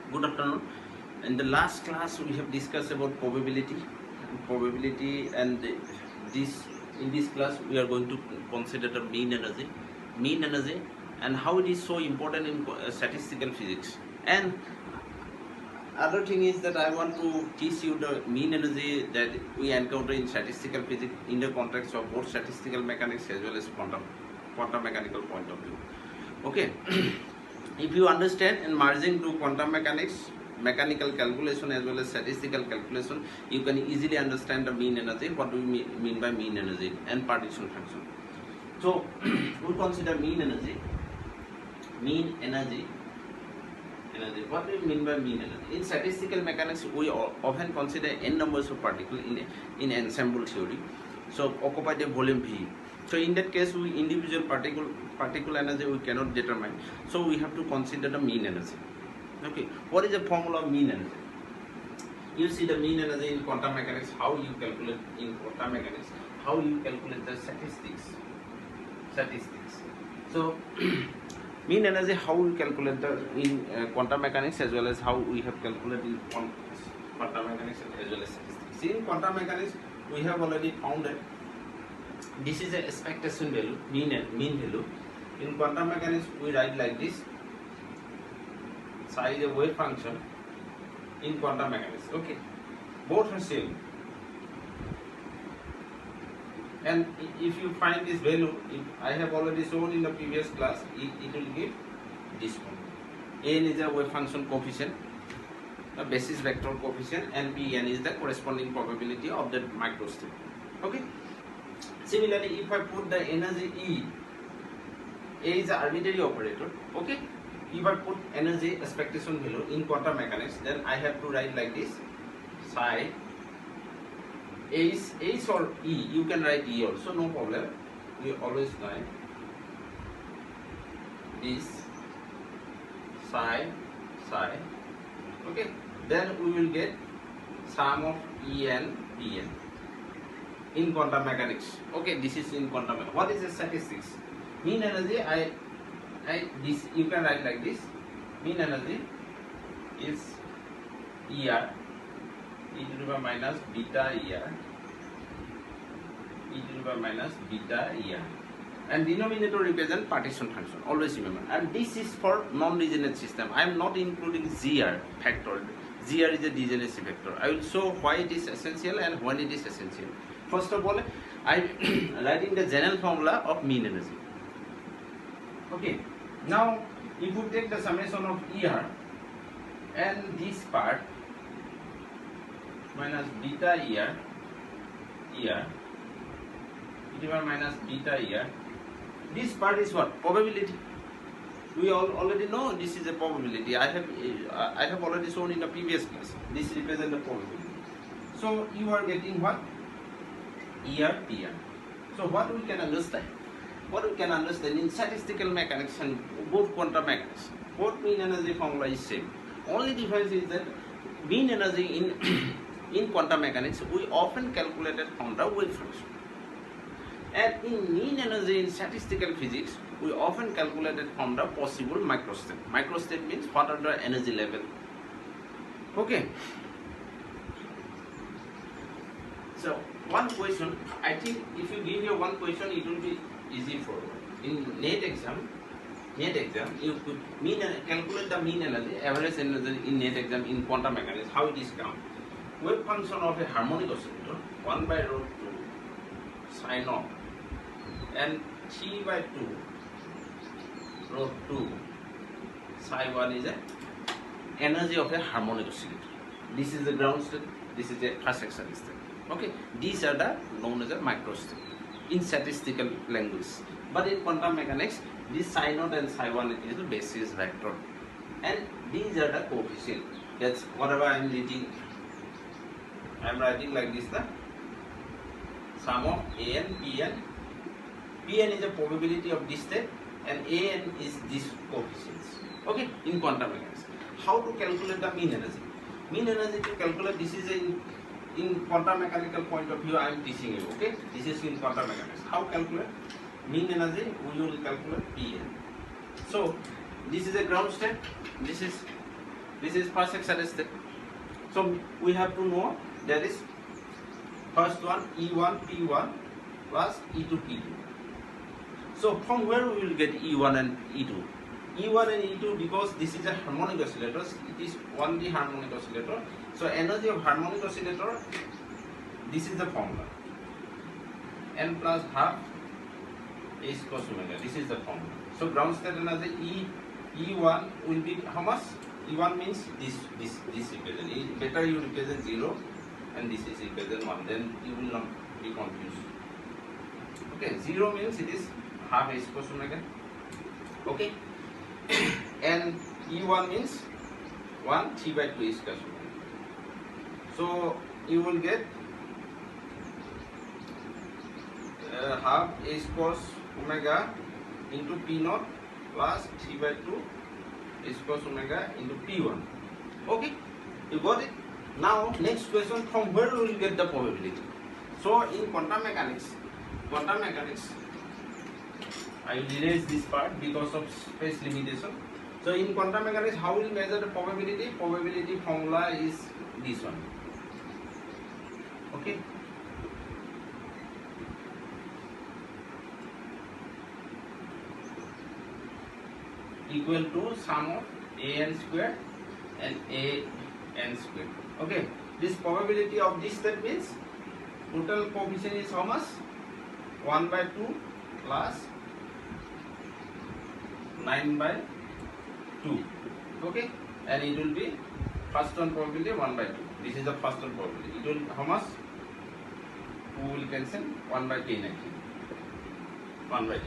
Good afternoon. In the last class, we have discussed about probability, and in this class we are going to consider the mean energy, and how it is so important in statistical physics. And other thing is that I want to teach you the mean energy that we encounter in statistical physics in the context of both statistical mechanics as well as quantum mechanical point of view. Okay. If you understand in merging to quantum mechanics, mechanical calculation as well as statistical calculation, you can easily understand the mean energy, what do we mean by mean energy and partition function. So we consider mean energy. What do we mean by mean energy? In statistical mechanics, we often consider n numbers of particles in ensemble theory, so occupy the volume V. So in that case, we individual particle energy we cannot determine. So we have to consider the mean energy. Okay, what is the formula of mean energy? You see the mean energy in quantum mechanics, how you calculate in quantum mechanics, how you calculate the statistics. So mean energy, how we calculate the in quantum mechanics as well as how we have calculated in quantum mechanics as well as statistics. See, in quantum mechanics, we have already found that this is a expectation value, mean value. In quantum mechanics, we write like this. Psi is a wave function in quantum mechanics. Okay, both are same. And if you find this value, I have already shown in the previous class, it will give this one. N is a wave function coefficient, the basis vector coefficient, and Pn is the corresponding probability of that microstep. Okay. Similarly, if I put the energy E, A is an arbitrary operator. Okay. If I put energy expectation value in quantum mechanics, then I have to write like this: psi H or E. You can write E also, no problem. We always write this psi. Okay. Then we will get sum of E and Pn in quantum mechanics. Okay, this is in quantum mechanics. What is the statistics? Mean energy, this you can write like this. Mean energy is ER, e to the power minus beta ER, e to the power minus beta ER, and denominator represent partition function. Always remember. And this is for non-degenerate system. I am not including ZR factor. ZR is a degeneracy factor. I will show why it is essential and when it is essential. First of all, I am writing the general formula of mean energy. Okay. Now, if you take the summation of ER and this part minus beta ER, e to the minus beta ER, this part is what? Probability. We already know this is a probability. I have already shown in the previous class. This represents the probability. So you are getting what? ER, PR. So what we can understand? What we can understand in statistical mechanics and both quantum mechanics, both mean energy formula is same. Only difference is that mean energy in quantum mechanics we often calculated from the wave function, and in mean energy in statistical physics we often calculated from the possible microstep. Microstep means what are the energy level. Okay. So one question, I think if you give you one question, it will be easy for you. In NET exam, you could calculate the mean energy, average energy in NET exam in quantum mechanics. How it is come? Wave function of a harmonic oscillator 1 by root 2 sin of and 3 by 2 root 2 psi 1 is a energy of a harmonic oscillator. This is the ground state. This is the first section state. Okay, these are the known as a microstep in statistical language. But in quantum mechanics, this psi naught and psi 1 is the basis vector, and these are the coefficient. That's whatever I am writing. I am writing like this: the sum of An, Pn. Pn is the probability of this state, and An is this coefficients. Okay, in quantum mechanics, how to calculate the mean energy? Mean energy to calculate, this is in quantum mechanical point of view I am teaching you. Okay, this is in quantum mechanics. How calculate mean energy? We will calculate Pn. So this is a ground state, this is This is first exercise step. So we have to know that is first one E1 P1 plus E2 P2. So from where we will get E1 and E2? E1 and E2, because this is a harmonic oscillator, it is only harmonic oscillator. So energy of harmonic oscillator, this is the formula. N plus half is cos omega. This is the formula. So ground state energy E1 will be how much? E1 means this equation. Better you represent 0 and this is equation 1. Then you will not be confused. Okay, 0 means it is half is cos omega. Okay, and E1 means 1 3 by 2 is cos omega. So you will get half is cos omega into P naught plus 3 by 2 is cos omega into P1. Okay, you got it. Now next question, from where we will get the probability? So in quantum mechanics, I will erase this part because of space limitation. So in quantum mechanics, how will measure the probability? Probability formula is this one. Okay. Equal to sum of an square and an square. Okay, this probability of this step means total coefficient is how much? 1 by 2 plus 9 by 2. Okay, and it will be first one probability 1 by 2. This is the first one probability. It will how much? 2 will cancel, 1 by 10 actually. 1 by 10.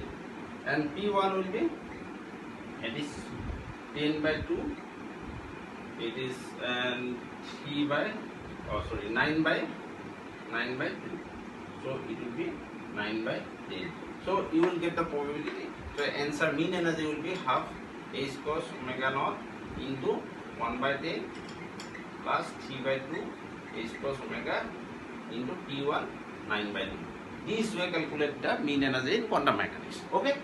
And P1 will be, it is 10 by 2, it is 3 by, 9 by 2. So it will be 9 by 10. So you will get the probability. So answer mean energy will be half H cos omega naught into 1 by 10 plus 3 by 2 H cos omega into P1 9 by 2. This way calculate the mean energy in quantum mechanics. Okay?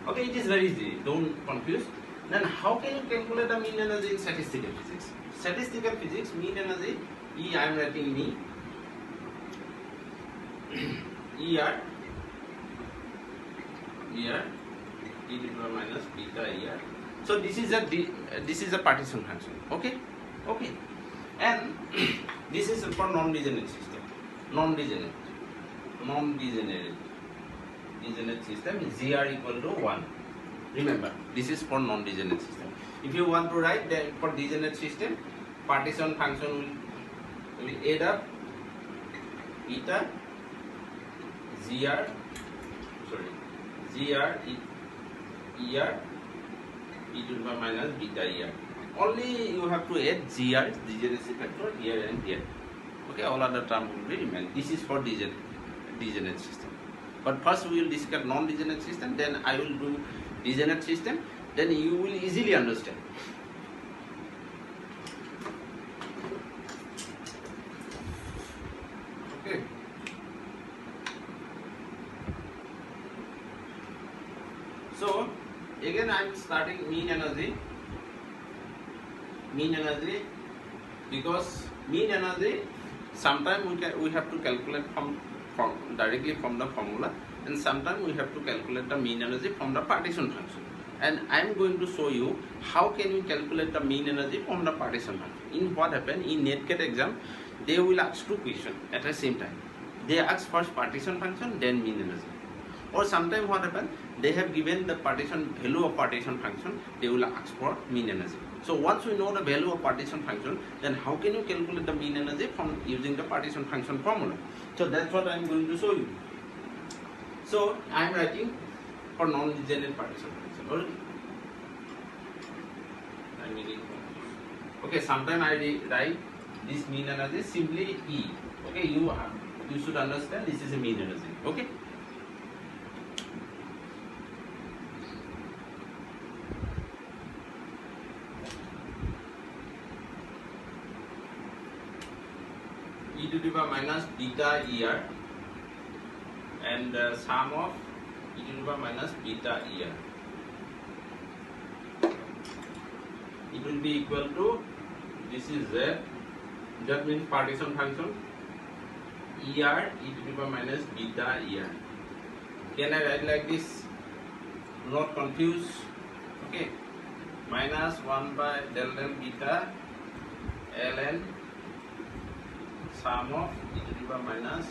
Okay, it is very easy, don't confuse. Then how can you calculate the mean energy in statistical physics? Statistical physics, mean energy, E I am writing me, ER, e to the power minus beta ER. So this is a partition function. Okay, okay, and this is for non-degenerate system. Non-degenerate system is ZR equal to 1. Remember, this is for non-degenerate system. If you want to write that for degenerate system, partition function will add up eta ZR ER e to the power minus beta ER. Only you have to add GR, degeneracy factor, here and here. Okay, all other term will be remain. This is for degenerate system. But first we will discuss non-degenerate system, then I will do degenerate system, then you will easily understand. Okay. So again I am starting mean energy because mean energy sometimes we have to calculate from directly from the formula, and sometimes we have to calculate the mean energy from the partition function. And I am going to show you how can you calculate the mean energy from the partition function. In what happened in NetCat exam, they will ask two questions at the same time. They ask first partition function, then mean energy. Or sometimes what happens, they have given the partition value of partition function, they will ask for mean energy. So once we know the value of partition function, then how can you calculate the mean energy from using the partition function formula? So that's what I am going to show you. So I am writing for non-degenerate partition function. Already. Okay, sometimes I write this mean energy simply E. Okay, you should understand this is a mean energy. Okay. E to the power minus beta ER and sum of E to the power minus beta ER. will be equal to, this is z, that means partition function er e to the power minus beta er. Can I write like this? Not confuse. Okay, minus 1 by del beta ln sum of e to the power minus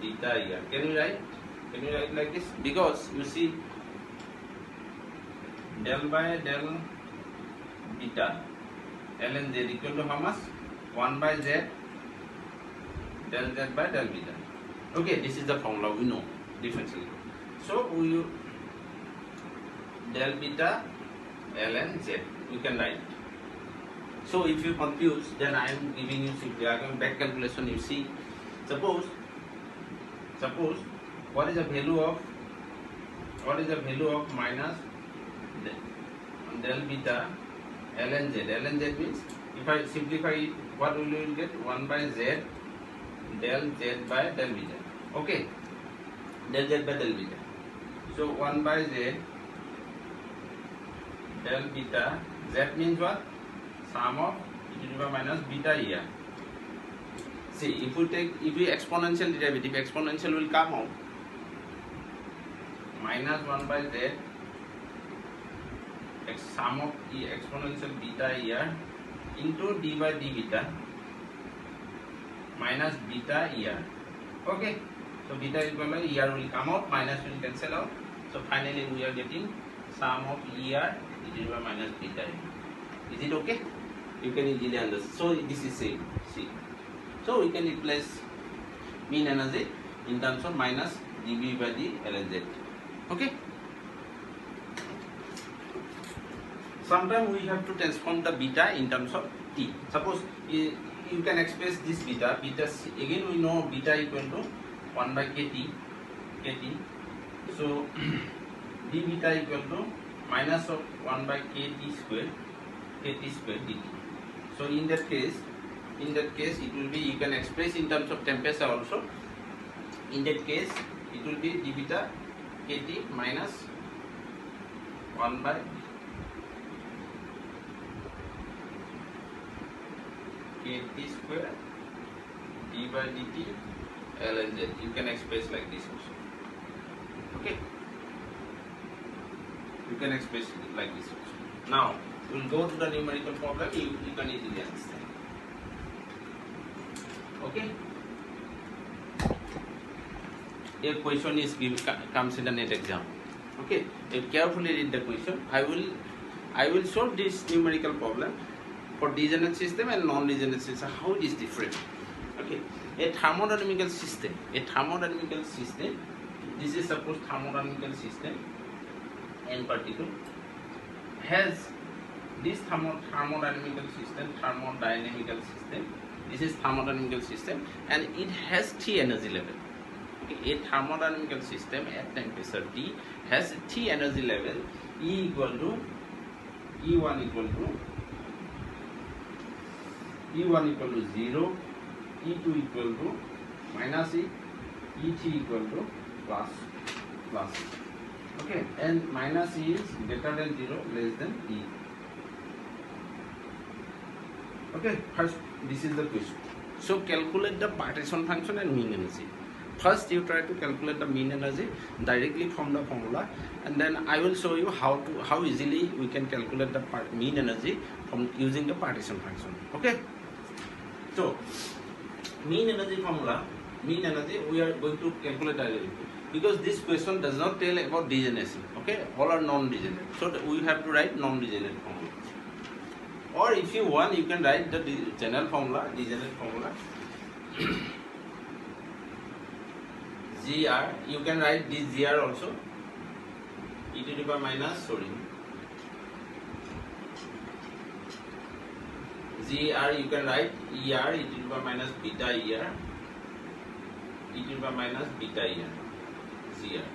beta er. Can you write? Can you write like this? Because you see, del by del beta ln z equal to how much? 1 by z del z by del beta. Okay, this is the formula we know differential. So we del beta ln z we can write. So if you confuse, then I am giving you simply back calculation. You see, suppose what is the value of minus del beta ln z? Ln z means, if I simplify it, what will you get? 1 by z del z by del beta. Okay, del z by del beta. So 1 by z del beta, z means what? Sum of e to the power minus beta er. See, if we exponential derivative, exponential will come out minus 1 by z sum of exponential beta er into d by d beta minus beta er. Okay, so beta equal to er will come out, minus will cancel out. So finally we are getting sum of er e to the power minus beta er. Is it okay? You can easily understand. So this is same. See, so we can replace mean energy in terms of minus dB by d ln z. Okay. Sometimes we have to transform the beta in terms of t. Suppose you can express this beta. Again we know beta equal to 1 by kt. So d beta equal to minus of 1 by kt square dt. So in that case it will be, you can express in terms of temperature also. In that case it will be d beta kt minus 1 by kt square d by dt ln z. You can express like this also. Okay, you can express it like this also. Now we will go to the numerical problem. You can easily understand. Okay, a question is comes in the net exam. Okay, carefully read the question. I will solve this numerical problem for degenerate system and non-degenerate system. How it is different? Okay, a thermodynamical system. This is suppose thermodynamical system in particular has this thermodynamical system. This is thermodynamical system, and it has T energy level. Okay, a thermodynamical system at temperature T has T energy level. E equal to E1 equal to 0, E2 equal to minus E, E3 equal to plus. Okay, and minus E is greater than 0, less than E. Okay, first this is the question. So calculate the partition function and mean energy. First you try to calculate the mean energy directly from the formula, and then I will show you how easily we can calculate the mean energy from using the partition function. Okay, so mean energy formula, we are going to calculate directly, because this question does not tell about degeneracy. Okay, all are non-degenerate, so we have to write non-degenerate formula. Or if you want, you can write the general formula, degenerate formula. GR, you can write this GR also. E to the power minus, GR, you can write ER, e to the power minus beta ER, e to the power minus beta ER, GR.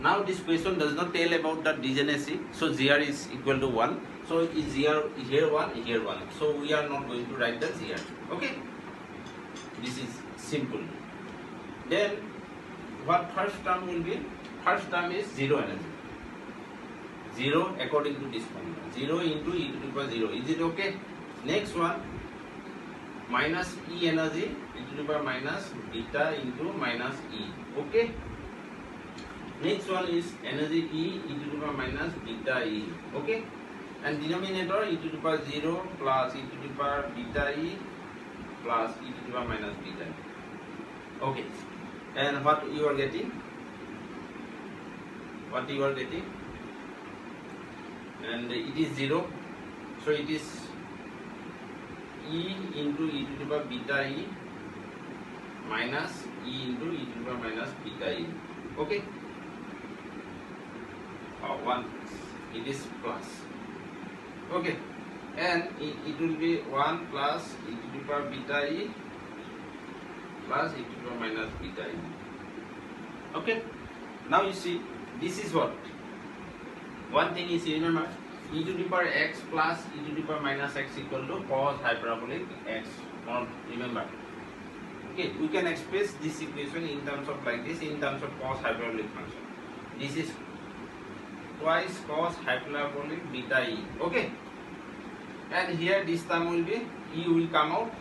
Now this question does not tell about the degeneracy, so GR is equal to 1. So is GR here 1, here 1. So we are not going to write the GR. Okay, this is simple. Then what first term will be? First term is zero energy. 0 according to this formula. 0 into e to the power 0. Is it okay? Next one, minus E energy e to the power minus beta into minus E. Okay? Next one is energy E to the power minus beta E. Okay? And denominator e to the power 0 plus e to the power beta E plus e to the power minus beta E. Okay. And what you are getting? What you are getting? And it is 0. So it is E into e to the power beta E minus E into e to the power minus beta E. Okay? 1. It is plus. Okay? And it will be 1 plus e to the power beta E plus e to the power minus beta E. Okay? Now you see, this is what? One thing is, remember, e to the power x plus e to the power minus x equal to cos hyperbolic x. Remember. Okay, we can express this equation in terms of like this, in terms of cos hyperbolic function. This is twice cos hyperbolic beta E. Okay? And here this term will be, E will come out.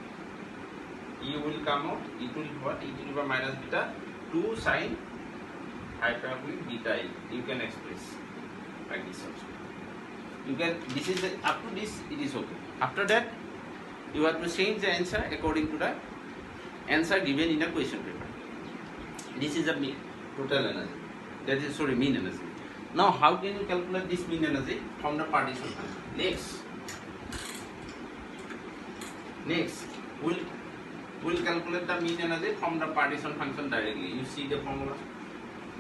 E will come out. It will be what? E to the power minus beta 2 sine hyperbolic beta E. You can express like this also. You can, this is up to this it is okay. After that you have to change the answer according to the answer given in a question paper. This is the total energy, that is mean energy. Now how can you calculate this mean energy from the partition function? Next we'll calculate the mean energy from the partition function directly. You see the formula.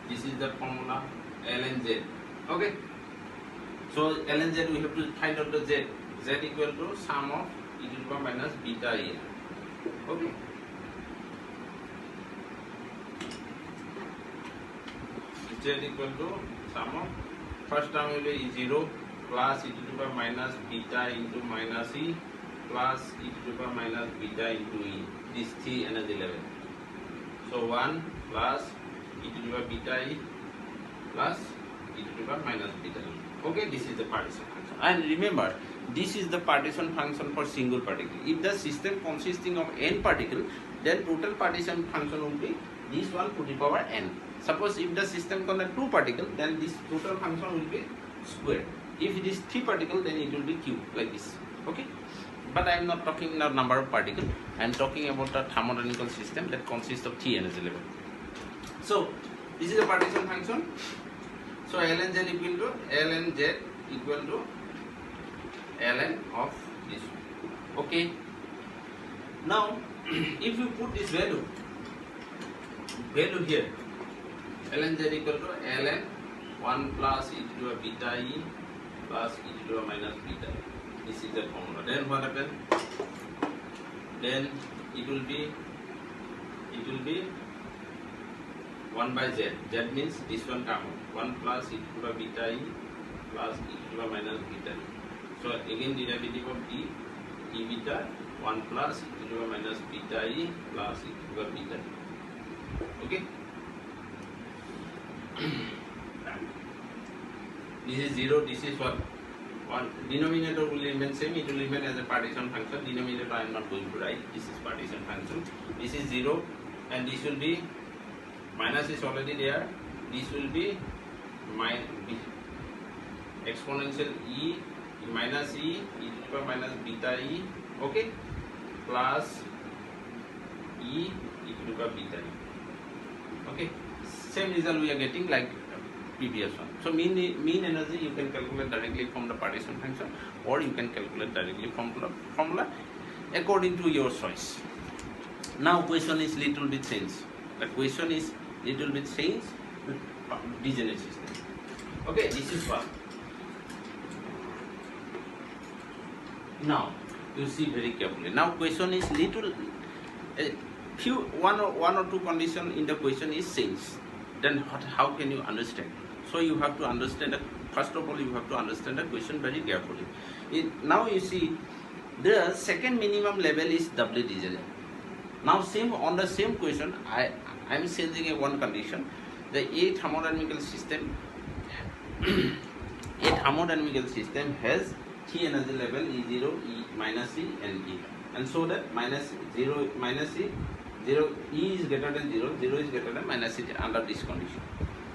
This is the formula ln(z). Okay? So ln(z) we have to find out the z. Z equal to sum of e to the power minus beta E. Okay? Z equal to sum of, first term will be 0 plus e to the power minus beta into minus E plus e to the power minus beta into E. This 3 energy level. So 1 plus e to the power beta E plus e to the power minus beta E. Okay, this is the partition function. And remember, this is the partition function for single particle. If the system consisting of n particle, then total partition function will be this one to the power n. Suppose if the system contains 2 particles, then this total function will be square. If it is 3 particles, then it will be cube, like this. Okay? But I am not talking the number of particles. I am talking about the thermodynamical system that consists of 3 energy level. So this is the partition function. So ln(z) equal to ln of this one. Okay. Now if you put this value here, ln(z) equal to ln 1 plus e to the power beta E plus e to the power minus beta E. This is the formula. Then what happens? Then it will be 1 by z. Z means this one come out. 1 plus e to the power beta E plus e to the power minus beta E. So again derivative of d beta 1 plus e to the power minus beta E plus e to the power beta E. Okay? This is 0, this is what? 1. Denominator will remain same, it will remain as a partition function. Denominator I am not going to write, this is partition function. This is 0 and this will be, minus is already there, this will be exponential e minus e to the power minus beta E, okay, plus e to the power beta E. Okay, same result we are getting like previous one. So mean energy you can calculate directly from the partition function, or you can calculate directly from the formula according to your choice. Now question is little bit changed. The question is little bit changed with degenerate system. Okay, this is one. Now you see very carefully. Now question is little one or two condition in the question is changed. Then how can you understand? So you have to understand that, first of all you have to understand the question very carefully. Now you see the second minimum level is doubly degenerate. Now same on the same question I am changing a one condition. The A thermodynamical system thermodynamical system has T energy level E0, E minus E and E. And so that minus 0, minus E, 0, E is greater than 0, 0 is greater than minus E under this condition.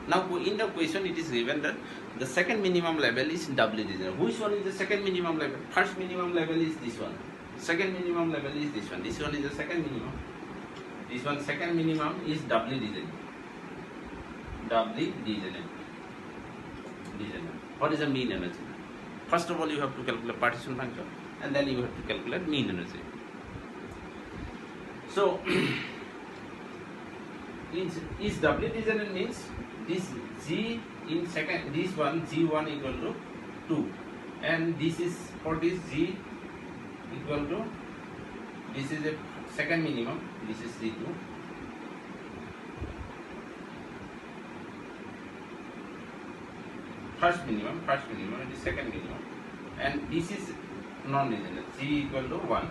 Now in the question it is given that the second minimum level is doubly degenerate. Which one is the second minimum level? First minimum level is this one. Second minimum level is this one. This one is the second minimum. This one second minimum is doubly degenerate. Doubly degenerate. What is the mean energy? First of all, you have to calculate partition function, and then you have to calculate mean energy. So, is doubly degenerate means this G in second, this one G1 equal to 2, and this is for this G equal to, this is a second minimum, this is G2. First minimum, and the second minimum, and this is non-degenerate, G equal to 1.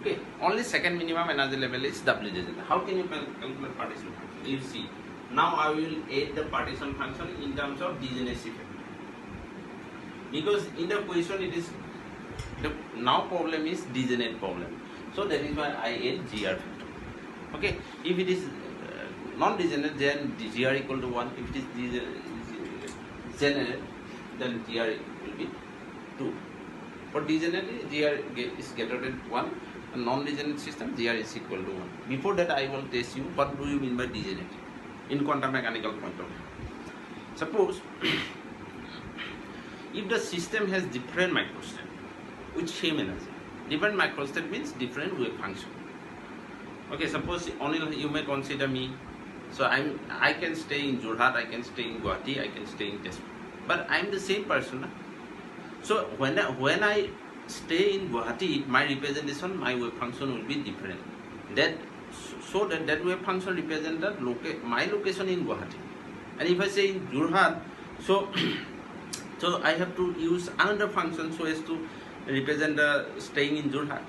Okay, only second minimum energy level is doubly degenerate. How can you calculate partition function? You see, now I will add the partition function in terms of degeneracy factor. Because in the question it is, the now problem is degenerate problem. So that is why I add GR factor. Okay, if it is non-degenerate, then GR equal to 1. If it is degenerate, then GR will be 2. For degenerate, GR is greater than 1. A non-degenerate system, GR is equal to 1. Before that, I will test you what do you mean by degenerate in quantum mechanical point of view. Suppose if the system has different microstate with same energy, different microstate means different wave function. Okay, suppose Anil, you may consider me. So I can stay in Jorhat, I can stay in Guwahati, I can stay in Tezpur, but I am the same person. So when I stay in Guwahati, my representation, my wave function will be different. So that wave function represents my location in Guwahati. And if I say in Jorhat, so I have to use another function so as to represent staying in Jorhat.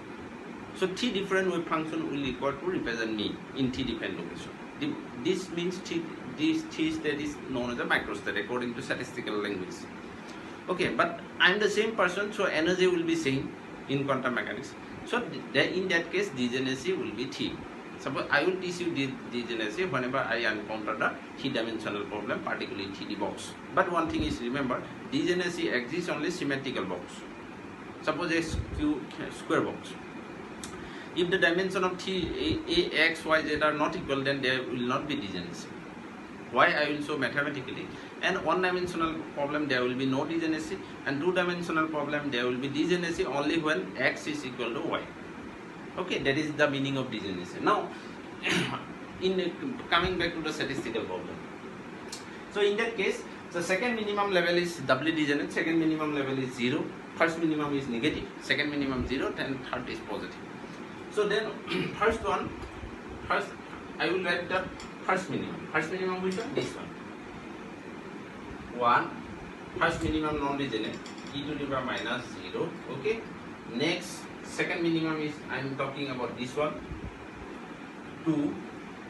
So T different wave function will equal to represent me in T different location. This means this T state is known as a microstate according to statistical language. Okay, but I am the same person, so energy will be same in quantum mechanics. So in that case, degeneracy will be T. Suppose I will teach you degeneracy whenever I encounter the three-dimensional problem, particularly 3D box. But one thing is, remember, degeneracy exists only symmetrical box. Suppose a square box. If the dimension of T, A, X, Y, Z are not equal, then there will not be degeneracy. Why? I will show mathematically. And one-dimensional problem, there will be no degeneracy. And two-dimensional problem, there will be degeneracy only when X is equal to Y. Okay, that is the meaning of degeneracy. Now, coming back to the statistical problem. So in that case, the second minimum level is doubly degenerate, second minimum level is 0, first minimum is negative, second minimum 0, then third is positive. So then first I will write the first minimum. First minimum which one? This one. First minimum non-degenerate, e to the power minus 0. Okay. Next, second minimum is, I am talking about this one, 2.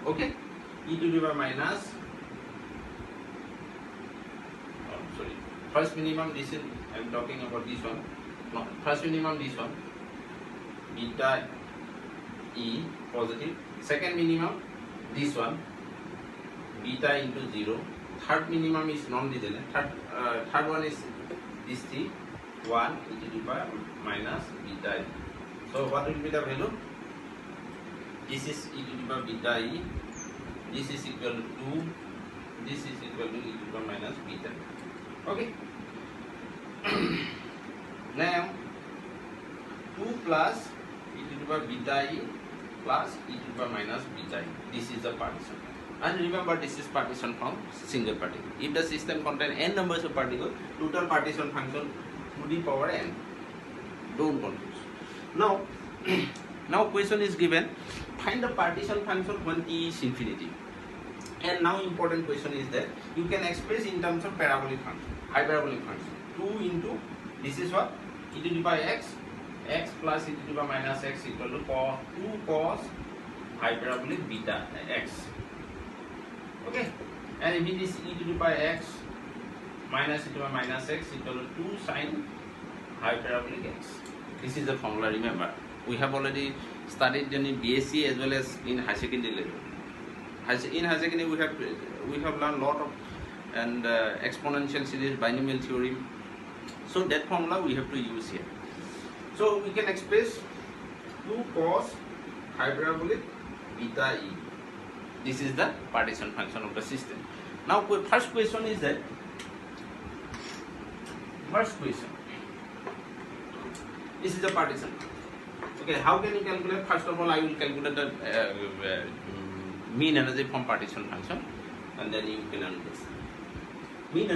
Okay. E to the power minus, first minimum, this is, I am talking about this one. No, first minimum, this one, beta E positive. Second minimum, this one, beta into 0. Third minimum is non-degenerate. Third one is this 3, 1 e to the power minus beta E. So what will be the value? This is e to the power beta E. This is equal to 2. This is equal to e to the power minus beta E. Okay. Now 2 plus e to the power beta E plus e to the power minus beta E. This is the partition. And remember, this is partition from single particle. If the system contains n numbers of particles, total partition function to the power n. Don't confuse. Now question is given, find the partition function when t is infinity. And now important question is that you can express in terms of parabolic function, hyperbolic function. 2 into, this is what? E to the power x, x plus e to the power minus x equal to 2 cos hyperbolic beta x. Okay, and if it is e to the power x minus e to the power minus x equal to 2 sine hyperbolic x. This is the formula, remember. We have already studied in B.Sc as well as in high secondary level. In high secondary we have learned lot of and exponential series, binomial theorem. So that formula we have to use here. So we can express 2 cos hyperbolic beta e. This is the partition function of the system. Now first question is that, this is the partition. Okay, how can you calculate? First of all, I will calculate the mean energy from partition function, and then you can analyze. Mean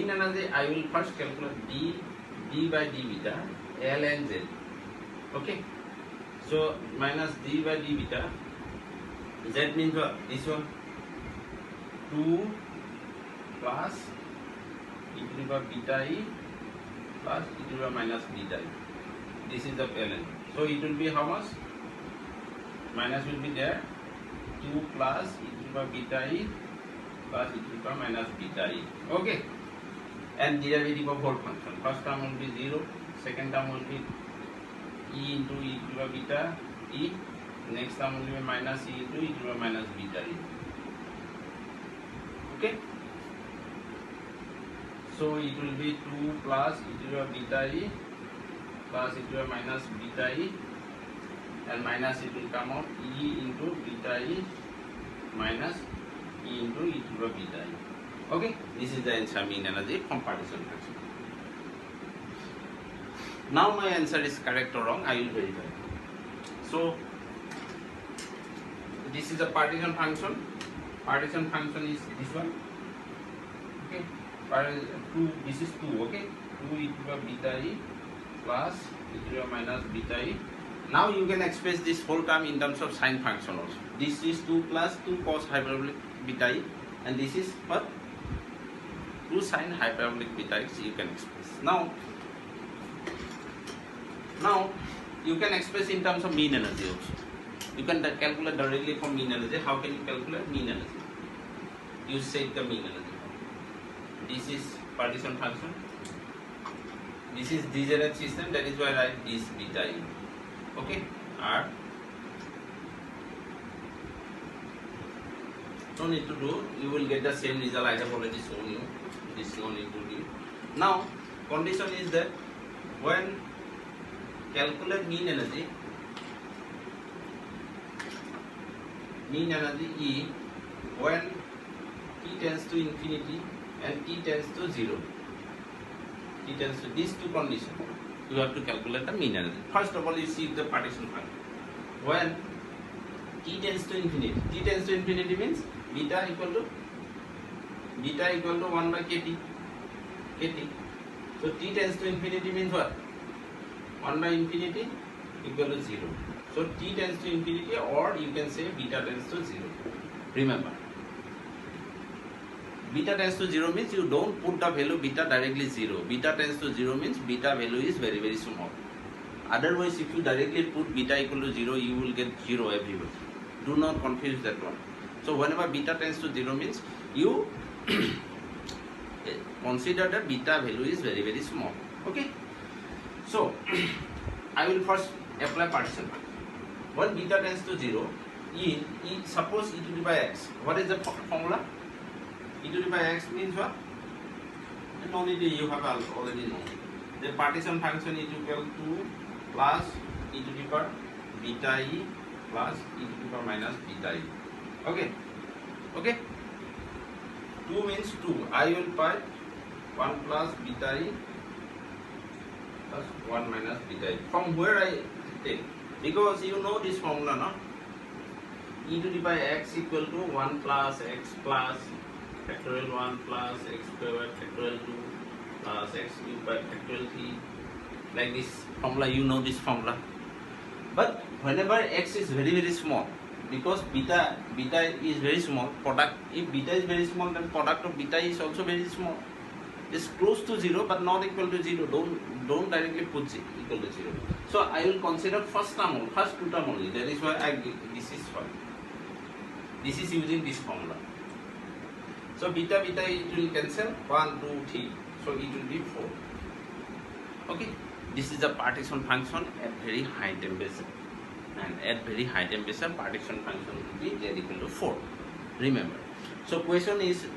energy, I will first calculate d by d beta, L and Z. Okay, so minus d by d beta, Z means what? This one, 2 plus e to the power beta e plus e to the power minus beta e. This is the ln. So it will be how much? Minus will be there, 2 plus e to the power beta e plus e to the power minus beta e. Okay, and derivative of whole function. First term will be 0, second term will be e into e to the power beta e, next term will be minus e into e to the power minus beta e. Okay, so it will be 2 plus e to the power beta e plus e to the power minus beta e, and minus it will come out e into beta e minus e into e to the power beta e. Okay, this is the answer, mean energy from partition function. Now my answer is correct or wrong, I will verify. So this is the partition function. Partition function is this one. Okay, this is 2. Okay, 2 e to the power beta e plus e to the power minus beta e. Now you can express this whole term in terms of sine function also. This is 2 plus 2 cos hyperbolic beta e, and this is what? 2 sine hyperbolic beta x you can express. Now you can express in terms of mean energy also. You can calculate directly from mean energy. How can you calculate mean energy? You set the mean energy. This is partition function. This is degenerate system. That is why I write this beta e. Okay, R. No need to do. You will get the same result. I have already shown you. This no need to do. Now condition is that when calculate mean energy E when t tends to infinity and t tends to 0. T tends to these two conditions. You have to calculate the mean energy. First of all, you see the partition function. When t tends to infinity means beta equal to 1 by kt. So t tends to infinity means what? 1 by infinity equal to 0. So t tends to infinity, or you can say beta tends to 0. Remember, beta tends to 0 means you don't put the value beta directly 0. Beta tends to 0 means beta value is very, very small. Otherwise, if you directly put beta equal to 0, you will get 0 everywhere. Do not confuse that one. So whenever beta tends to 0 means you consider that beta value is very, very small. Okay. So I will first apply partition. When beta tends to 0, suppose e to the power x. What is the formula? E to the power x means what? No need, you have already known. The partition function is equal to plus e to the power beta e plus e to the power minus beta e. Okay. Okay. 2 means 2. I will find 1 plus beta e plus 1 minus beta e. From where I take? Because you know this formula, no? E to the power x equal to 1 plus x plus factorial 1 plus x squared factorial 2 plus x cubed by factorial 3. Like this formula, you know this formula. But whenever x is very, very small, because beta is very small, if beta is very small, then product of beta is also very small. It's close to 0 but not equal to 0. Don't directly put equal to 0. So I will consider first two term only. That is why this is using this formula. So beta it will cancel 1, 2, 3. So it will be 4. Okay. This is a partition function at very high temperature. And at very high temperature, partition function will be z equal to 4. Remember. So question is,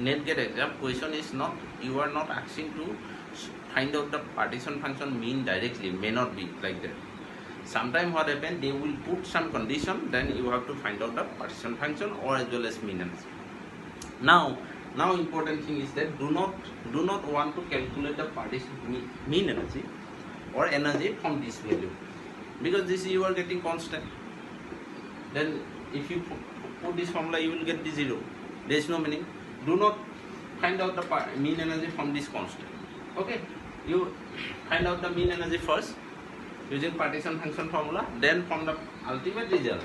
net gate exam, question is not, you are not asking to find out the partition function mean directly, may not be like that. Sometimes what happens, they will put some condition, then you have to find out the partition function or as well as mean energy. Now important thing is that do not want to calculate the partition mean energy or energy from this value, because this you are getting constant. Then if you put this formula, you will get the 0. There is no meaning. Do not find out the mean energy from this constant. Okay, you find out the mean energy first using partition function formula, then from the ultimate result,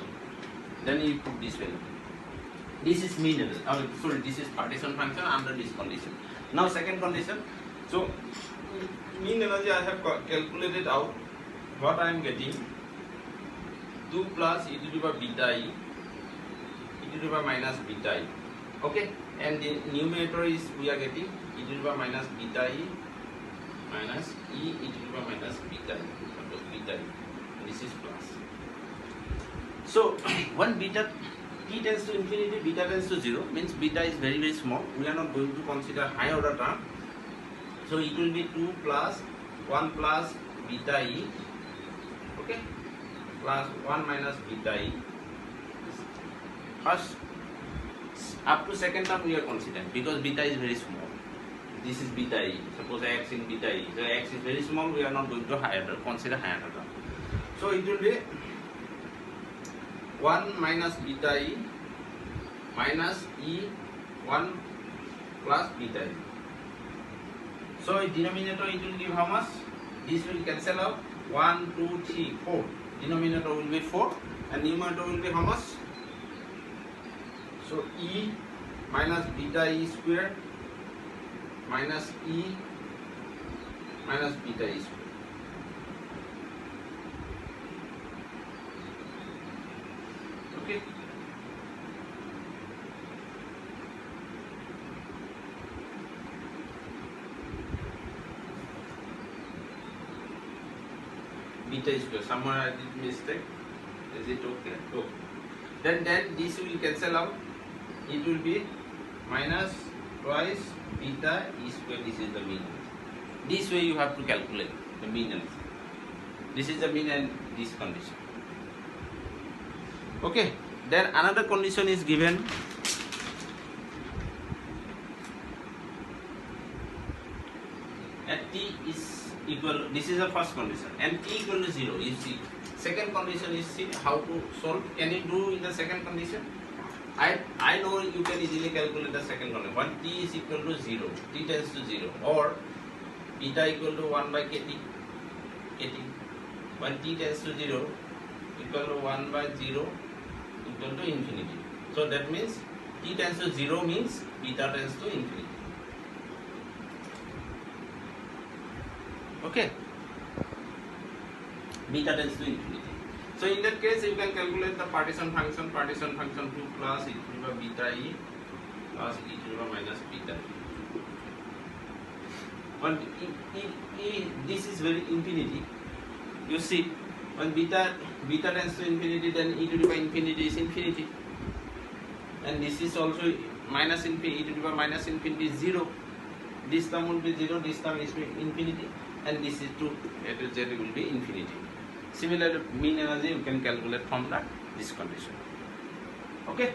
then you put this value. This is mean energy. Sorry, this is partition function under this condition. Now second condition. So mean energy I have calculated out. What I am getting, 2 plus e to the power beta e to the power minus beta e. Okay, and the numerator is we are getting e to the power minus beta e minus e to the power minus beta e. This is plus. So when beta t tends to infinity, beta tends to 0, means beta is very very small. We are not going to consider high order term. So it will be 2 plus 1 plus beta e, okay, plus 1 minus beta e. First, up to second term we are considering, because beta is very small. This is beta e. Suppose x in beta e. So x is very small. We are not going to consider higher order. So it will be 1 minus beta e minus e 1 plus beta e. So in denominator it will give how much? This will cancel out. 1, 2, 3, 4. Denominator will be 4 and numerator will be how much? So e minus beta e square minus e minus beta e square. Okay. Beta square. Somewhere I did mistake. Is it okay? Okay. Then this will cancel out. It will be minus twice beta e square. This is the mean. This way you have to calculate the mean energy. This is the mean and this condition. Okay. Then another condition is given. At t is equal, this is the first condition, and t equal to 0, you see. Second condition is, see how to solve. Can you do in the second condition? I know you can easily calculate the second condition. When t is equal to 0, t tends to 0, or beta equal to 1 by kt. When t tends to 0, equal to 1 by 0 equal to infinity. So that means t tends to 0 means beta tends to infinity. Okay, beta tends to infinity. So in that case, you can calculate the partition function 2 plus e to the power beta e plus e to the power minus beta e. When this is very infinity, you see, when beta tends to infinity, then e to the power infinity is infinity, and this is also minus infinity, e to the power minus infinity is 0. This term will be 0, this term is infinity, and this is 2, a to z will be infinity. Similar mean energy you can calculate from this condition. Okay,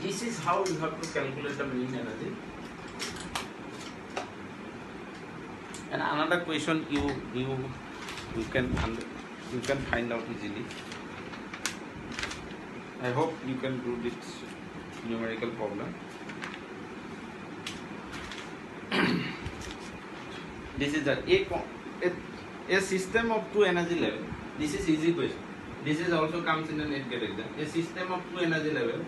this is how you have to calculate the mean energy. And another question you can find out easily. I hope you can do this numerical problem. This is a system of two energy level. This is easy question. This is also comes in the net gate exam. A system of two energy level.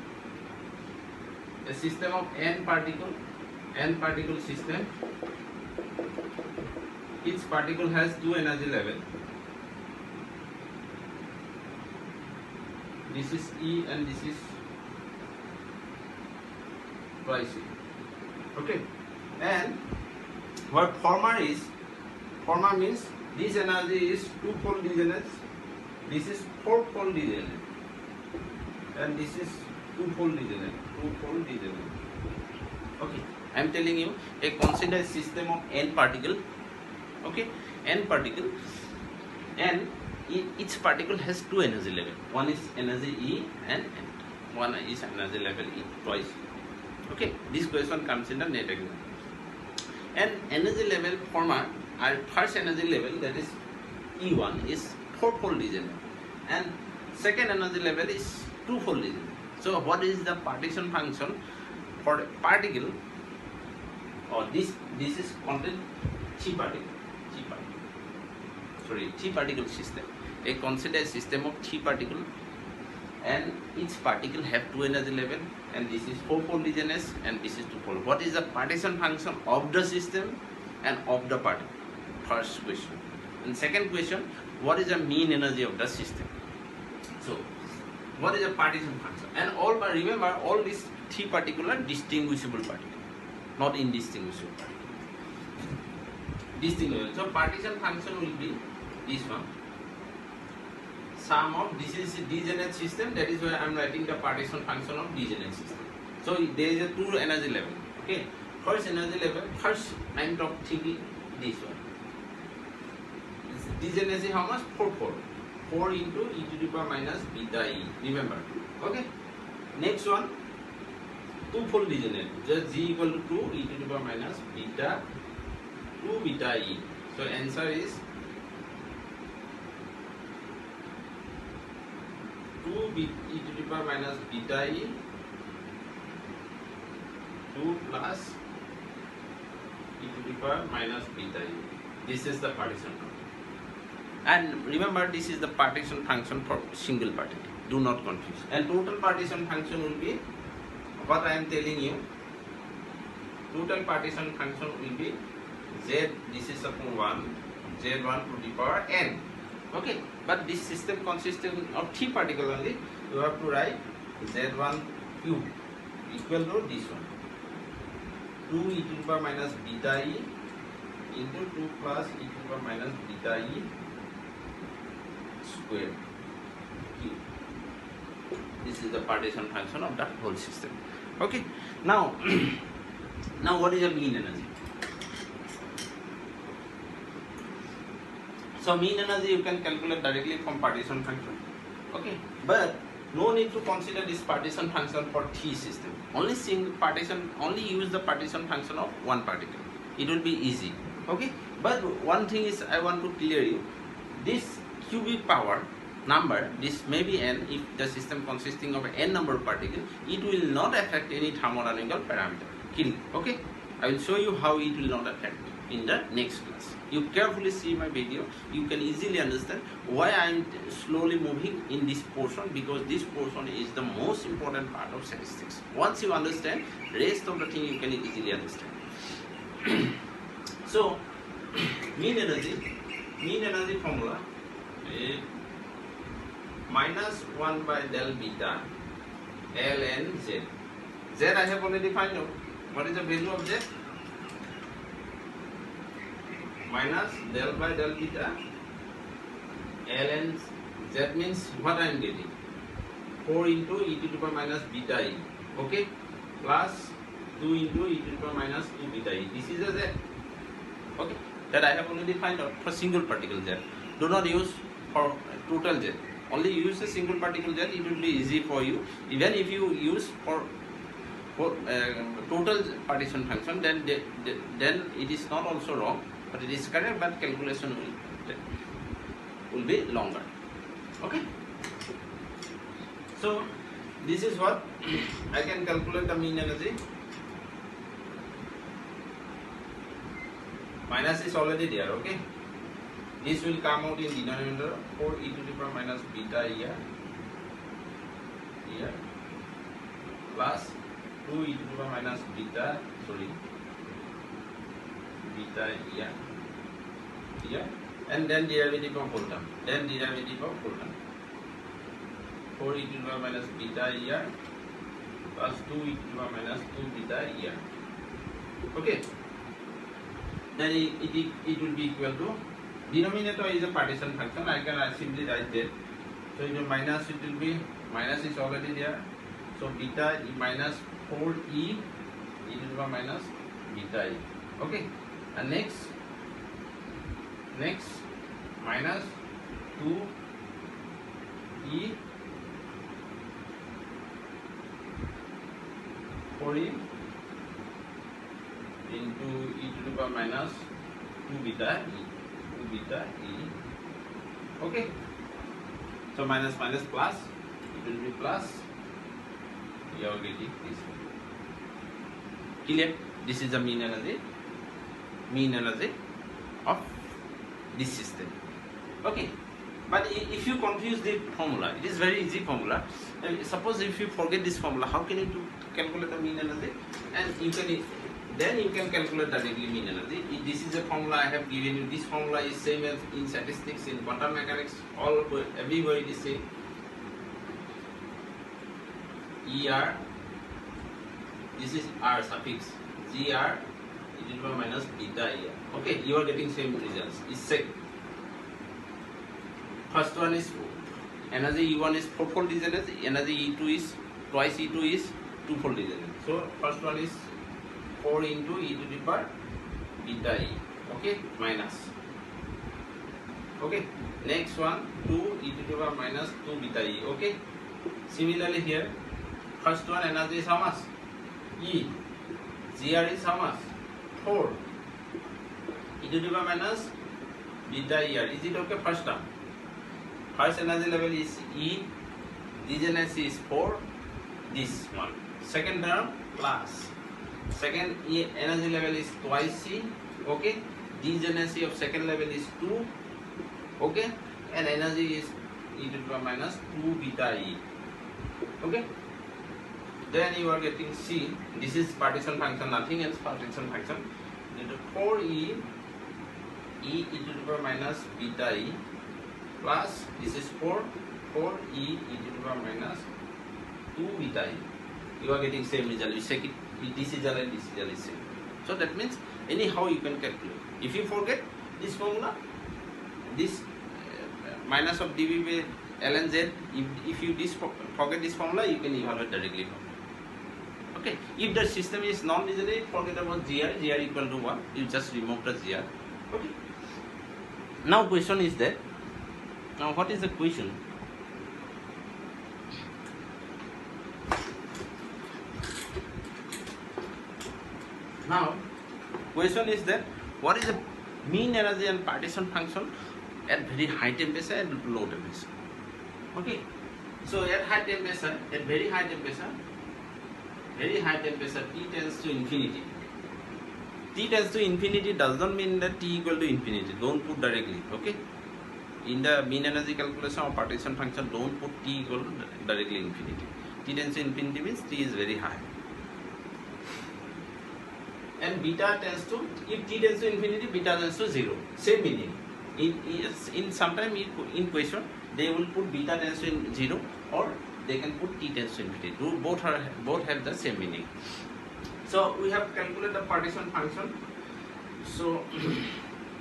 A system of n particle system. Each particle has two energy level. This is E and this is twice E. Okay, and what former is, former means this energy is two-fold degenerate, this is four-fold degenerate, and this is two-fold degenerate. Okay, I am telling you, consider a system of n particle. Okay, n particle, and each particle has two energy level. One is energy E and one is energy level E twice. Okay, this question comes in the NET exam. And energy level former, our first energy level, that is E1, is four-fold degenerate, and second energy level is two-fold degenerate. So what is the partition function for a particle, or this is content chi particle system. I consider a system of chi particle, and each particle have two energy level, and this is four-fold degenerate and this is two-fold. What is the partition function of the system and of the particle? First question. And second question, what is the mean energy of the system? So what is the partition function? And all, but remember, all these three particles are distinguishable particles, not indistinguishable particles. Distinguishable. So partition function will be this one. Sum of, this is a degenerate system, that is why I am writing the partition function of degenerate system. So there is a two energy level. Okay, first energy level, first I am thinking this one. Degeneracy how much? Four-fold. 4 into e to the power minus beta e. Remember. Okay. Next one, two-fold degenerate. Just g equal to 2 e to the power minus beta 2 beta e. So answer is 2 e to the power minus beta e 2 plus e to the power minus beta e. This is the partition function. And remember, this is the partition function for single particle. Do not confuse. And total partition function will be what I am telling you. Total partition function will be z. This is upon 1, z1 to the power n. Okay, but this system consisting of three particles only. You have to write z1 cube equal to this one, 2 e to the power minus beta e into 2 plus e to the power minus beta e square cube. This is the partition function of the whole system. Okay, now now what is the mean energy? So mean energy you can calculate directly from partition function. Okay, but no need to consider this partition function for T system. Only single partition, only use the partition function of one particle. It will be easy. Okay, but one thing is I want to clear you. This cubic power number, this may be n if the system consisting of n number of particles, it will not affect any thermodynamical parameter. Okay, I will show you how it will not affect in the next class. You carefully see my video, you can easily understand why I am slowly moving in this portion, because this portion is the most important part of statistics. Once you understand, rest of the thing you can easily understand. So mean energy formula is minus 1 by del beta ln z. Z I have already found out. What is the value of z? Minus del by del beta ln z means what I am getting? 4 into e to the power minus beta e. Okay, plus 2 into e to the power minus 2 beta e. This is a z. Okay, that I have already found out for single particle z. Do not use for total z. Only use a single particle z. It will be easy for you. Even if you use for total partition function, then it is not also wrong, but it is correct, but calculation will be longer. Okay. So this is what I can calculate the mean energy. Minus is already there. Okay. This will come out in denominator 4 e to the power minus beta here plus 2 e to the power minus beta here, and then derivative of whole term, 4 e to the power minus beta here plus 2 e to the power minus 2 beta ER. Okay. Then it will be equal to, denominator is a partition function. I can simply write that. So it will minus, it will be, minus is already there. So beta e minus 4e e to the power minus beta e. Okay. And next minus 2 e 4e into e to the power minus 2 beta e. Okay. So minus minus plus, it will be plus. You are getting this. Clear? This is the mean energy of this system. Okay. But if you confuse the formula, it is very easy formula. Suppose if you forget this formula, how can you calculate the mean energy? And then you can calculate directly mean energy. This is a formula I have given you. This formula is same as in statistics, in quantum mechanics, everywhere it is same. ER, this is R suffix, GR, e to the power minus beta ER. Okay, you are getting same results. It's same. First one is energy E1 is 4-fold is energy E2 is twice E2 is 2-fold is energy. So first one is 4 into e to the power beta E. Okay, minus. Okay, next one 2 e to the power minus 2 beta E. Okay, similarly here, first one energy is how much? E. GR is how much? 4 e to the power minus beta ER. Is it okay? First term. First energy level is E, this energy is 4, this one. Second term plus. Second energy level is twice C, okay. This energy of second level is 2, okay. And energy is e to the power minus 2 beta E, okay. Then you are getting C. This is partition function, nothing else. Partition function. 4E e to the power minus beta E plus this is 4e e to the power minus 2 beta E. You are getting same result. You check it. This is and this is same. So that means anyhow you can calculate. If you forget this formula, this minus of dV by ln z, if you forget this formula, you can evaluate directly from it. Okay. If the system is non-regenerative, forget about GR equal to 1. You just remove the GR. Okay. Now question is that. Now what is the question? Now question is that what is the mean energy and partition function at very high temperature and low temperature? Okay. So at high temperature, at very high temperature, T tends to infinity. T tends to infinity does not mean that T equal to infinity. Don't put directly. Okay. In the mean energy calculation or partition function, don't put T equal to directly infinity. T tends to infinity means T is very high. And beta tends to, if T tends to infinity, beta tends to 0. Same meaning. In sometime in question, they will put beta tends to 0 or they can put T tends to infinity. Both have the same meaning. So we have calculated the partition function. So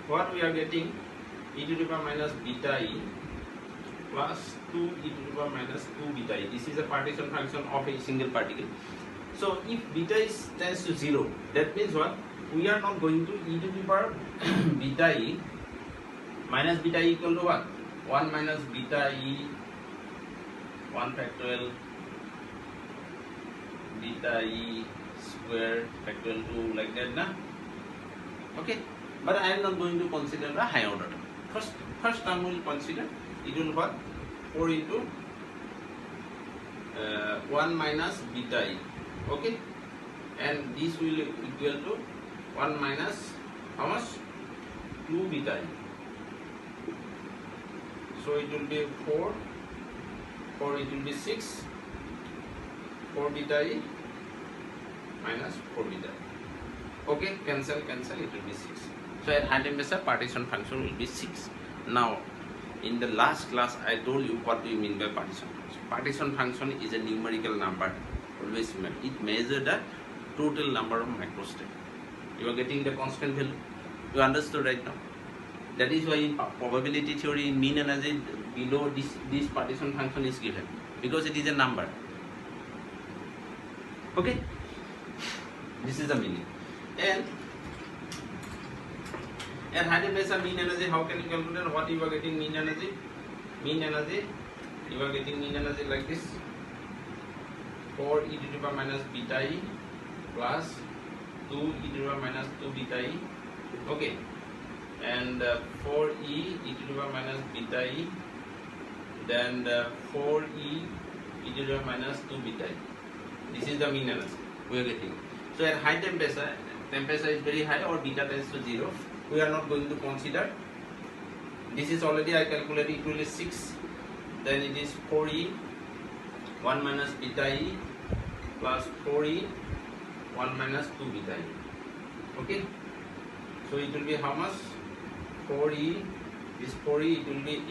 what we are getting, e to the power minus beta E plus 2 e to the power minus 2 beta E. This is a partition function of a single particle. So if beta tends to 0, that means what? We are not going to e to the power beta E minus beta E equal to what? 1 minus beta E 1 factorial beta E square factorial 2 like that, na? Okay. But I am not going to consider the high order term. First term we will consider, it will what? 4 into 1 minus beta E. Okay, and this will equal to 1 minus how much? 2 beta E. So it will be 4 it will be 6, 4 beta E minus 4 beta E. Okay, cancel, it will be 6. So at high temperature, partition function will be 6. Now, in the last class, I told you what do you mean by partition function. Partition function is a numerical number always remember, it measures the total number of microstep. You are getting the constant value. You understood right now? That is why in probability theory, in mean energy, below this partition function is given, because it is a number. Okay? This is the meaning. And hidden base mean energy, how can you calculate what you are getting mean energy? Mean energy, you are getting mean energy like this: 4 e to the power minus beta e plus 2 e to the power minus 2 beta e. Okay, and 4 e to the power minus beta e, then 4 e to the power minus 2 beta e. This is the mean energy we are getting. So at high temperature is very high or beta tends to 0. We are not going to consider. This is already I calculated, it will be 6. Then it is 4e 1 minus beta e plus 4e 1 minus 2 beta e. Okay. So it will be how much? 4e, this 4e, it will be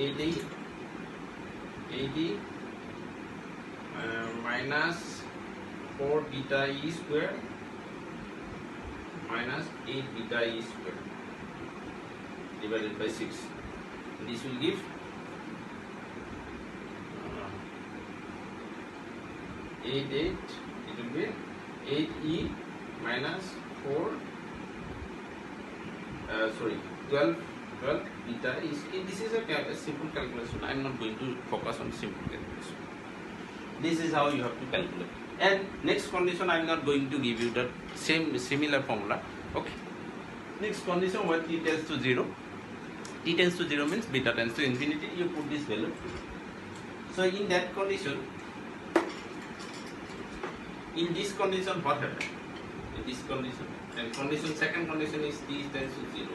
80 minus 4 beta e square minus 8 beta e square divided by 6. This will give 8, it will be 8e minus 12 beta is. This is a simple calculation. I am not going to focus on simple calculation. This is how you have to calculate. And next condition, I am not going to give you the similar formula. Okay. Next condition, when t tends to 0. T tends to 0 means beta tends to infinity. You put this value. So in that condition, in this condition, what happens? In this condition, and second condition is t tends to 0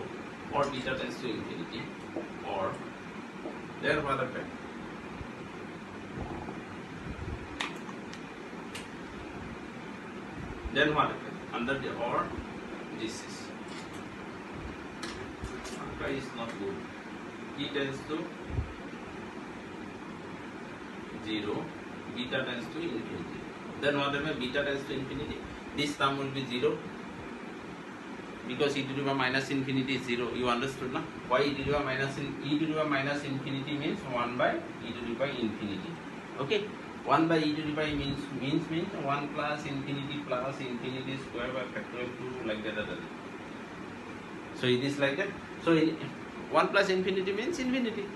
or beta tends to infinity, or there what happens? Then what happens? Under the or, this is. Why is not good? T tends to 0, beta tends to infinity. Then what happens? Beta tends to infinity. This term will be 0 because e to the power minus infinity is 0. You understood now? Why e to the power minus infinity means 1 by e to the power infinity. Okay? 1 by e to the power means 1 plus infinity square by factorial 2 like that. So it is like that. So 1 plus infinity means infinity.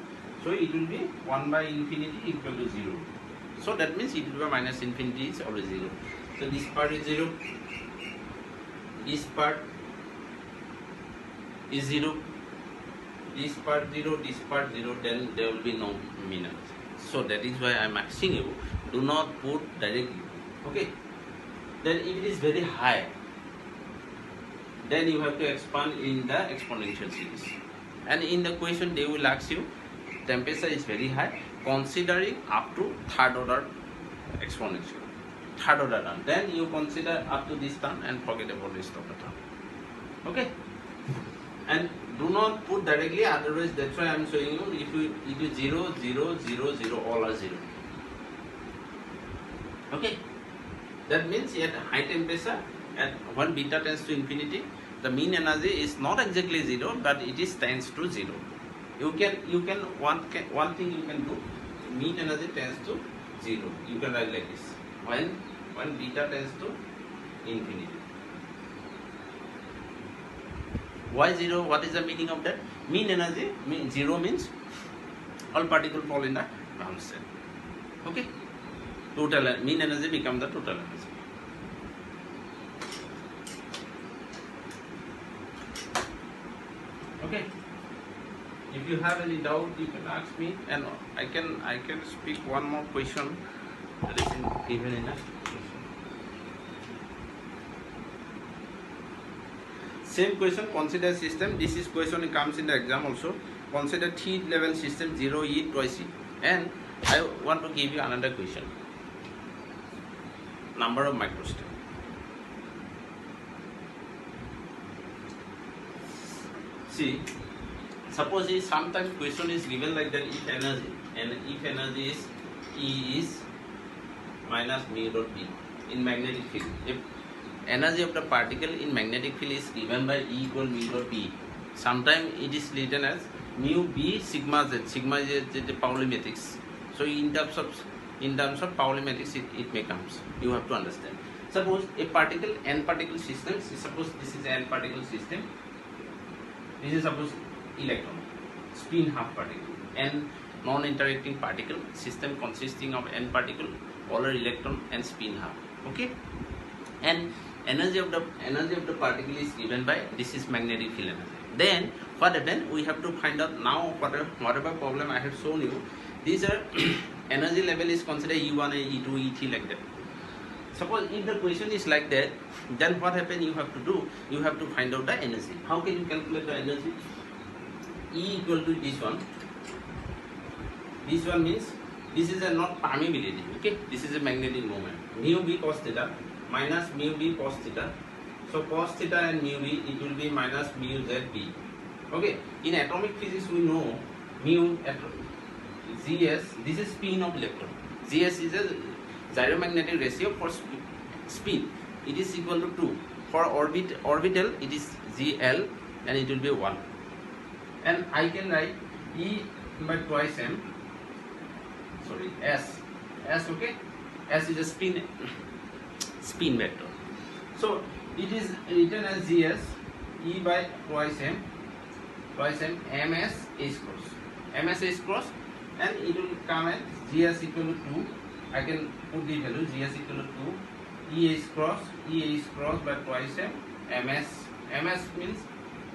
So it will be 1 by infinity equal to 0. So that means e to the power minus infinity is always 0. So this part is 0. This part is 0. This part 0. This part 0. Then there will be no mean energy. So that is why I am asking you, do not put directly. Okay. Then if it is very high, then you have to expand in the exponential series. And in the question they will ask you, temperature is very high, considering up to third order exponential. Third order term. Then you consider up to this term and forget about rest of the term. Okay? And do not put directly, otherwise that's why I am showing you, if you do 0, 0, 0, 0, all are 0. Okay? That means at high temperature, at when beta tends to infinity, the mean energy is not exactly 0, but it is tends to 0. One thing you can do, mean energy tends to 0. You can write like this. When beta tends to infinity. Why 0? What is the meaning of that? Mean energy, 0 means all particles fall in the ground state. Okay? Total mean energy becomes the total energy. Okay? If you have any doubt, you can ask me, and I can speak one more question that is given in a same question. Consider system. This is question, it comes in the exam also. Consider T level system 0E twice E. And I want to give you another question. Number of microstep. See, suppose sometimes question is given like that, if energy, and if energy is E is minus mu dot B. in magnetic field. If energy of the particle in magnetic field is given by E equal mu dot B, sometimes it is written as mu B sigma Z. Sigma Z is the Pauli matrix. So in terms of Pauli matrix, it may comes. You have to understand. Suppose a particle, n particle system. Suppose this is n particle system. This is suppose electron, spin half particle. N non-interacting particle system consisting of n particle, polar electron and spin half. Okay, and energy of the particle is given by, this is magnetic field energy. Then what happen? We have to find out now whatever problem I have shown you. These are energy level is considered E1, E2, E3 like that. Suppose if the question is like that, then what happen? You have to do. You have to find out the energy. How can you calculate the energy? E equal to this one. This one means this is a not permeability. Okay, this is a magnetic moment. Mu b cos theta minus mu b cos theta. So cos theta and mu b, it will be minus mu z b. Okay, in atomic physics we know mu Gs. This is spin of electron. Gs is a gyromagnetic ratio for spin. It is equal to 2. For orbital, it is Gl and it will be 1. And I can write E by twice m. Sorry, S. Okay. S is a spin vector. So it is written as Gs E by twice m ms h cross. Ms h cross, and it will come as Gs equal to 2. I can put the value Gs equal to 2 E h cross by twice m ms means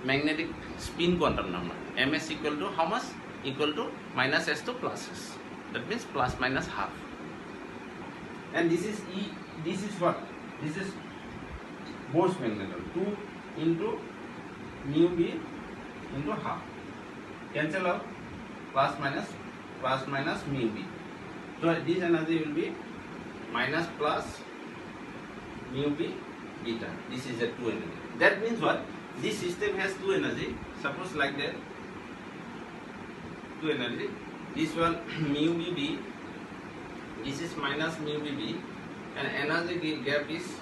magnetic spin quantum number. Ms equal to how much? Equal to minus s to plus s. That means plus minus half. And this is E. This is what? This is Bohr's magneton. 2 into mu b into half. Cancel out plus minus mu b. So this energy will be minus plus mu b beta. This is a 2 energy. That means what? This system has 2 energy. Suppose like that. 2 energy. This one mu b b. This is minus mu b b. And energy gap is.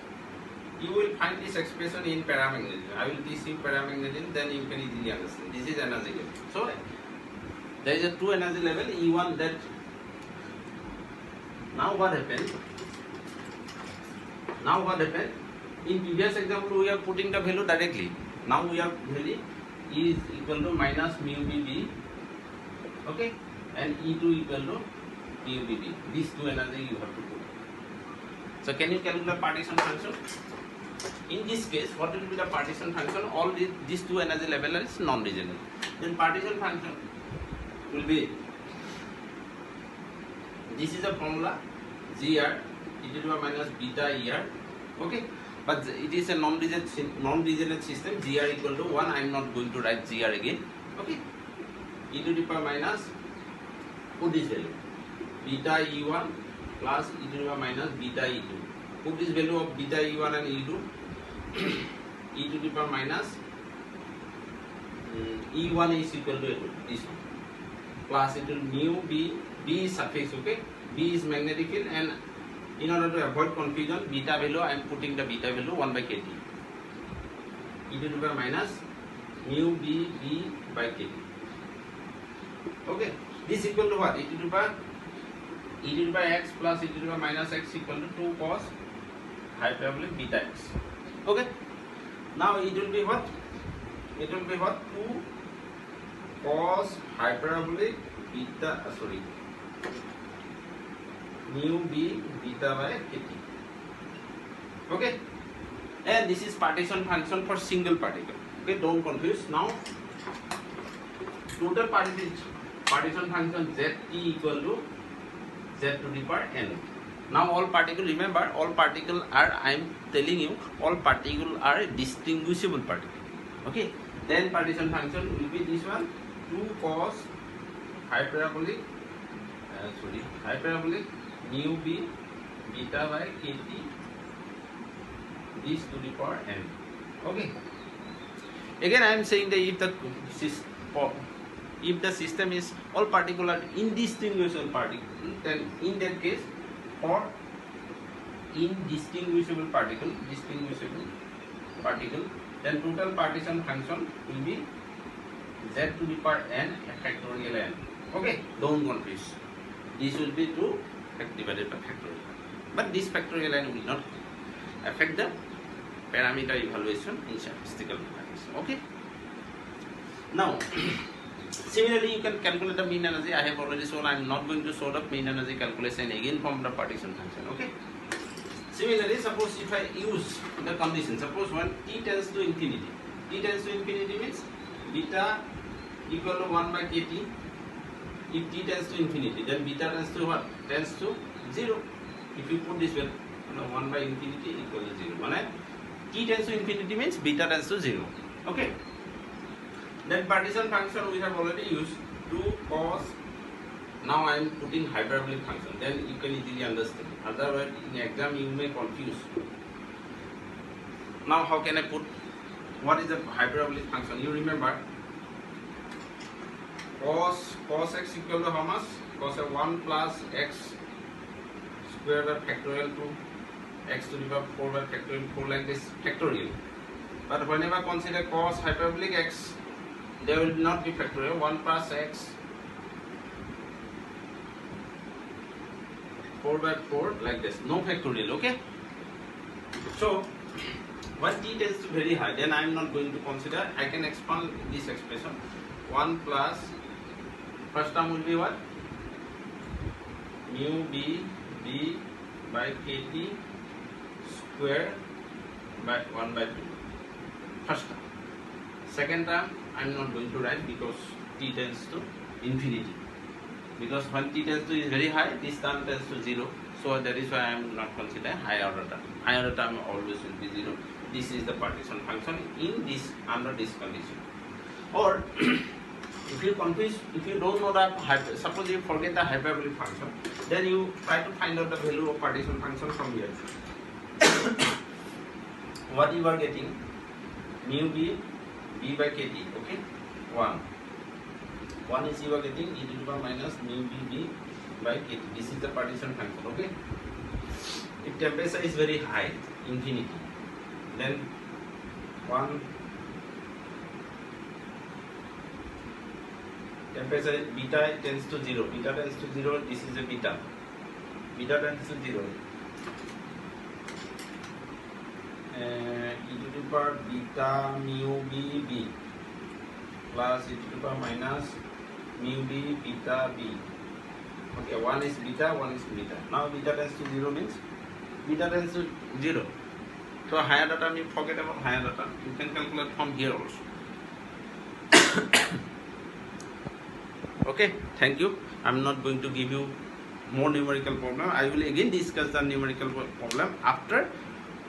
You will find this expression in paramagnetism. I will teach you paramagnetism, then you can easily understand. This is energy gap. So there is a 2 energy level E1 that. Now what happened? In previous example we are putting the value directly. Now we are value E is equal to minus mu b b. Okay, and E2 equal to mu b b. These 2 energy you have to put. So can you calculate partition function? In this case, what will be the partition function? All these 2 energy level is non-regional. Then partition function will be. This is a formula gr e to the power minus beta er. Okay, but it is a non-regional system. Gr equal to 1. I am not going to write gr again. Okay, e to the power minus, put this value beta e1 plus e to the power minus beta e2. Put this value of beta e1 and e2 e to the power minus e1 is equal to this one plus it will mu b. B is suffix, okay? B is magnetic field, and in order to avoid confusion, beta value, I am putting the beta value 1 by kT. E to the power minus mu b b by kT. Okay, this equal to what? E to the power x plus e to the power minus x equal to 2 cos hyperbolic beta x. Okay, now it will be what? 2 cos hyperbolic beta, mu b beta by kt. Okay, and this is partition function for single particle. Okay, don't confuse. Now total partition function z t equal to z to the power n. Now all particle, remember, all particle are, I am telling you, all particle are distinguishable particle. Okay, then partition function will be this one, 2 cos hyperbolic mu b beta by kt this to the power n. Okay, again I am saying that if the system is all particle are indistinguishable particle, then in that case for indistinguishable particle, then total partition function will be z to the power n factorial n. Okay, don't confuse. This will be 2 divided by factorial. But this factorial n will not affect the parameter evaluation in statistical mathematics. Okay. Now, similarly, you can calculate the mean energy. I have already shown. I am not going to show the mean energy calculation again from the partition function. Okay. Similarly, suppose if I use the condition, suppose when t tends to infinity, means beta equal to 1 by kt. If t tends to infinity, then beta tends to what? Tends to 0. If you put this way, 1 by infinity equal to 0. When t tends to infinity means beta tends to 0. Okay. Then partition function we have already used 2 cos. Now I am putting hyperbolic function. Then you can easily understand. Otherwise, in exam you may confuse. Now how can I put? What is the hyperbolic function? You remember cos x equal to how much? Cos of 1 plus x square by factorial to x to the power 4 by factorial 4 like this factorial. But whenever consider cos hyperbolic x, there will not be factorial. 1 plus x 4 by 4 like this, no factorial. Okay. So when t tends to very high, then I am not going to consider. I can expand this expression. 1 plus first term will be what? Mu b by kt square by 1 by 2. First term. Second term I am not going to write because t tends to infinity. Because when t tends to is very high, this term tends to 0. So that is why I am not considering higher order term. Higher order term always will be 0. This is the partition function in this under this condition. Or if you confuse, if you don't know that, suppose you forget the hyperbolic function, then you try to find out the value of partition function from here. What you are getting? Mu b by kt. Okay, 1 is you are getting e to the power minus mu b by kt. This is the partition function. Okay. If temperature is very high, infinity, then 1 temperature beta tends to 0. Beta tends to 0. This is a beta. Beta tends to 0. E to the power beta mu b plus e to the power minus mu b beta b. Okay, 1 is beta, 1 is beta. Now beta tends to 0 means beta tends to 0. So higher data, you forget about higher data. You can calculate from here also. Okay, thank you. I am not going to give you more numerical problem. I will again discuss the numerical problem after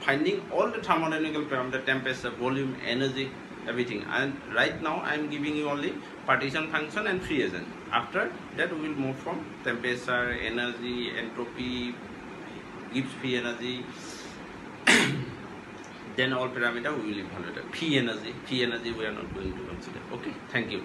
finding all the thermodynamical parameters, temperature, volume, energy, everything. And right now I am giving you only partition function and free agent. After that we will move from temperature, energy, entropy, Gibbs free energy. Then all parameter we will evaluate. Free energy we are not going to consider. Okay, thank you.